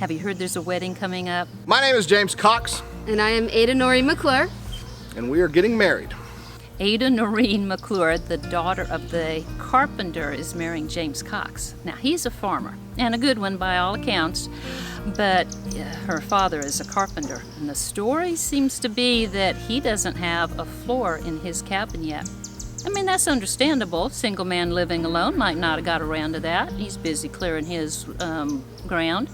Have you heard there's a wedding coming up? My name is James Cox. And I am Ada Noreen McClure. And we are getting married. Ada Noreen McClure, the daughter of the carpenter, is marrying James Cox. Now, he's a farmer, and a good one by all accounts, but her father is a carpenter. And the story seems to be that he doesn't have a floor in his cabin yet. I mean, that's understandable. Single man living alone might not have got around to that. He's busy clearing his ground.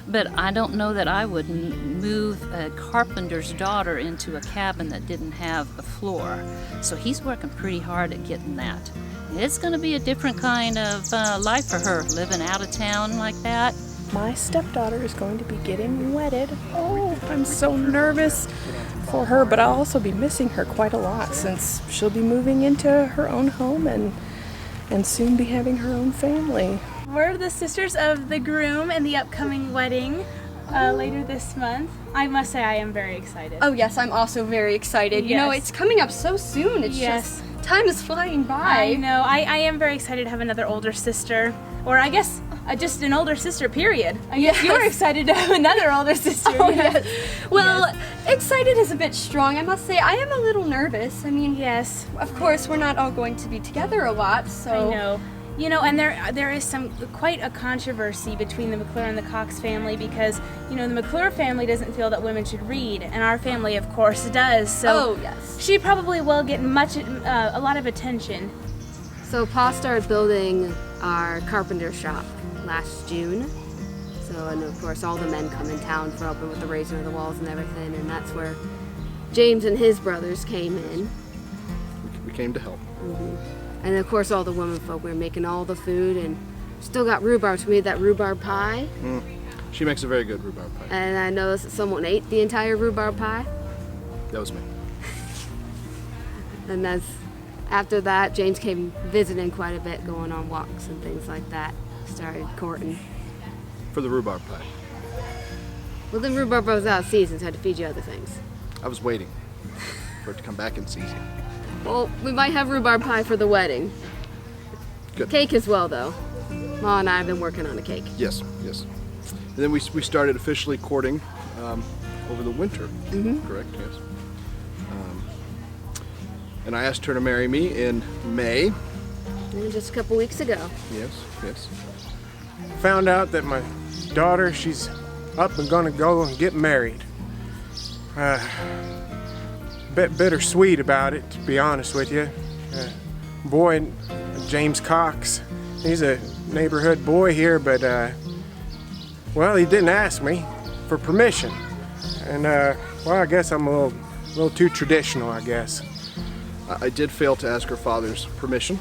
But I don't know that I would move a carpenter's daughter into a cabin that didn't have a floor. So he's working pretty hard at getting that. It's going to be a different kind of life for her, living out of town like that. My stepdaughter is going to be getting wedded. Oh, I'm so nervous for her, but I'll also be missing her quite a lot since she'll be moving into her own home and soon be having her own family. We're the sisters of the groom and the upcoming wedding later this month. I must say I am very excited. Oh yes, I'm also very excited. Yes. You know, it's coming up so soon. It's just, time is flying by. I know. I am very excited to have another older sister. Or I guess just an older sister, period. I guess you're excited to have another older sister. Oh, yes. Well, excited is a bit strong. I must say, I am a little nervous. I mean, yes. Of course, we're not all going to be together a lot, so... I know. You know, and there is quite a controversy between the McClure and the Cox family because, you know, the McClure family doesn't feel that women should read, and our family, of course, does. So she probably will get a lot of attention. So Pa started building our carpenter shop last June. So, and of course, all the men come in town for helping with the raising of the walls and everything, and that's where James and his brothers came in. We came to help. Mm-hmm. And of course, all the women folk were making all the food, and still got rhubarb. She made that rhubarb pie. She makes a very good rhubarb pie. And I noticed that someone ate the entire rhubarb pie. That was me. And after that, James came visiting quite a bit, going on walks and things like that. Started courting. For the rhubarb pie. Well, then rhubarb was out of season, so I had to feed you other things. I was waiting for it to come back in season. Well, we might have rhubarb pie for the wedding. Good. Cake as well, though. Ma and I have been working on a cake. Yes. And then we started officially courting over the winter. Mm-hmm. Correct, yes. And I asked her to marry me in May. Just a couple weeks ago. Yes. Found out that my daughter, she's up and gonna go and get married. Bit bittersweet about it, to be honest with you. Boy, James Cox, he's a neighborhood boy here, but well, he didn't ask me for permission, and well, I guess I'm a little too traditional, I guess. I did fail to ask her father's permission.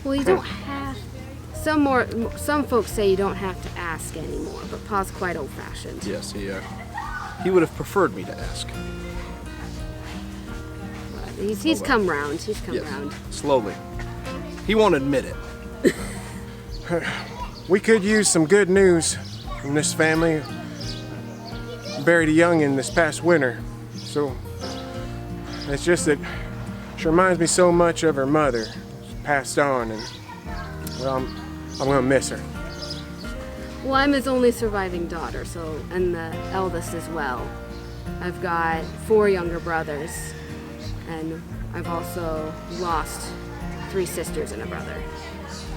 Well, you don't have. Some folks say you don't have to ask anymore, but Pa's quite old-fashioned. Yes, he would have preferred me to ask. He's come round. He's come round. Slowly. He won't admit it. We could use some good news from this family. Buried a youngin' this past winter, so it's just that she reminds me so much of her mother. She passed on, and well, I'm gonna miss her. Well, I'm his only surviving daughter, and the eldest as well. I've got 4 younger brothers. And I've also lost 3 sisters and a brother.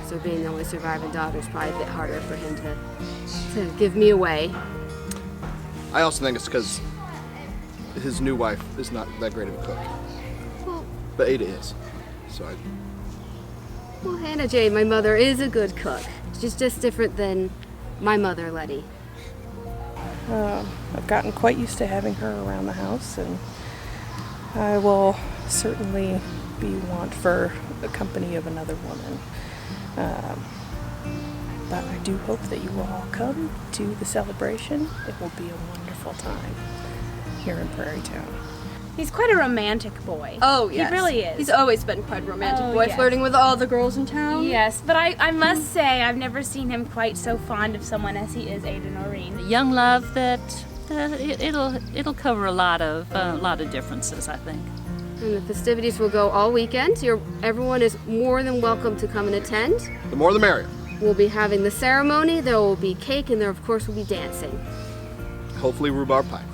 So being the only surviving daughter is probably a bit harder for him to give me away. I also think it's because his new wife is not that great of a cook. Well, but Ada is. Well, Hannah Jane, my mother, is a good cook. She's just different than my mother, Letty. I've gotten quite used to having her around the house, and I will certainly want for the company of another woman. But I do hope that you will all come to the celebration. It will be a wonderful time here in Prairietown. He's quite a romantic boy. Oh, yes. He really is. He's always been quite a romantic boy, flirting with all the girls in town. Yes, but I must say I've never seen him quite so fond of someone as he is Ada Noreen. Young love that it'll cover a lot of differences, I think. And the festivities will go all weekend. Everyone is more than welcome to come and attend. The more the merrier. we'll be having the ceremony. There will be cake, and there, of course, will be dancing. Hopefully rhubarb pie.